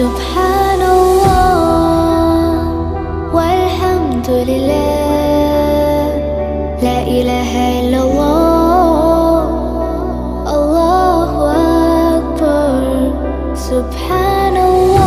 سبحان الله والحمد لله، لا إله إلا الله، الله أكبر. سبحان الله